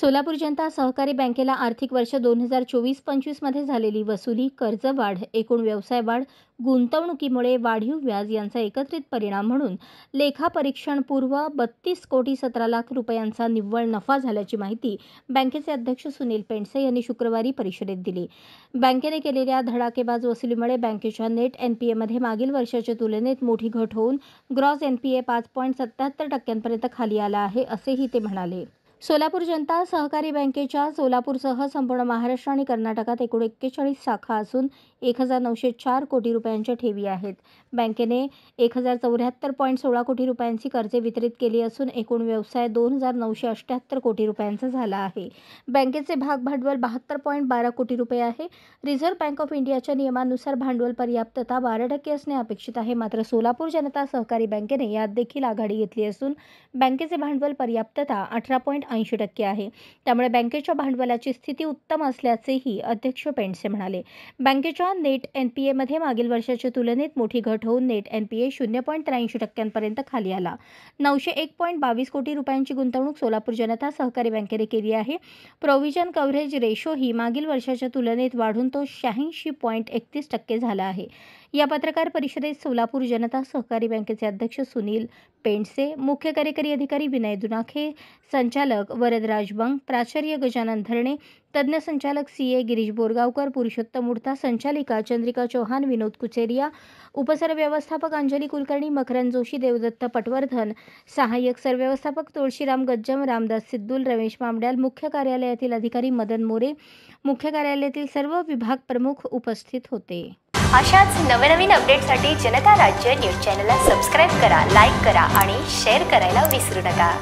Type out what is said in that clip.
सोलापूर जनता सहकारी बँकेला आर्थिक वर्ष 2024-25 मध्ये झालेली वसुली, कर्जवाढ, एकूण व्यवसाय वाढ, गुंतवणुकीमुळे वाढीव व्याज यांचा एकत्रित परिणाम म्हणून लेखापरीक्षणपूर्व 32,17,00,000 रुपयांचा निव्वळ नफा झाल्याची माहिती बँकेचे अध्यक्ष सुनील पेंडसे यांनी शुक्रवारी परिषदेत दिली। बँकेने केलेल्या धडाकेबाज वसुलीमुळे बँकेच्या नेट एनपीएमध्ये मागील वर्षाच्या तुलनेत मोठी घट होऊन ग्रॉस एनपीए 5.77% खाली आला आहे, असेही ते म्हणाले। सोलापूर जनता सहकारी बँकेच्या सोलापूरसह संपूर्ण महाराष्ट्र आणि कर्नाटकात एकूण 41 शाखा असून 1,904 कोटी रुपयांच्या ठेवी आहेत। बँकेने 1,074.16 कोटी रुपयांची कर्जे वितरित केली असून एकूण व्यवसाय 2,978 कोटी रुपयांचा झाला आहे। बँकेचे भागभांडवल 72.12 कोटी रुपये आहे। रिझर्व्ह बँक ऑफ इंडियाच्या नियमानुसार भांडवल पर्याप्तता 12% असणे अपेक्षित आहे, मात्र सोलापूर जनता सहकारी बँकेने यात देखील आघाडी घेतली असून बँकेचे भांडवल पर्याप्तता 18.80% आहे। त्यामुळे बँकेच्या भांडवलाची स्थिती उत्तम असल्याचेही अध्यक्ष पेंडसे म्हणाले। बँकेच्या नेट एनपीएमध्ये मागील वर्षाच्या तुलनेत मोठी घट होऊन नेट एनपीए 0.83% खाली आला। 901.22 कोटी रुपयांची गुंतवणूक सोलापूर जनता सहकारी बँकेने केली आहे। प्रोव्हिजन कव्हरेज रेशो ही मागील वर्षाच्या तुलनेत वाढून तो 86.31% झाला आहे। या पत्रकार परिषदेत सोलापूर जनता सहकारी बँकेचे अध्यक्ष सुनील पेंडसे, मुख्य कार्यकारी अधिकारी विनय दुनाखे, संचालक वरदराज बंग, प्राचार्य गजानन धरणे, तज्ञ संचालक सीए गिरीश बोरगावकर, पुरुषोत्तम उडता, संचालिका चंद्रिका चौहान, विनोद कुचेरिया, उपसरव्यवस्थापक अंजली कुलकर्णी, मकरंद जोशी, देवदत्त पटवर्धन, सहाय्यक सरव्यवस्थापक तुळशीराम गज्जम, रामदास सिद्दूल, रमेश मामड्याल, मुख्य कार्यालयातील अधिकारी मदन मोरे, मुख्य कार्यालयातील सर्व विभाग प्रमुख उपस्थित होते। अशाच नवनवीन अपडेटसाठी जनता राज्य न्यूज चॅनलला सबस्क्राईब करा, लाईक करा आणि शेअर करायला विसरू नका।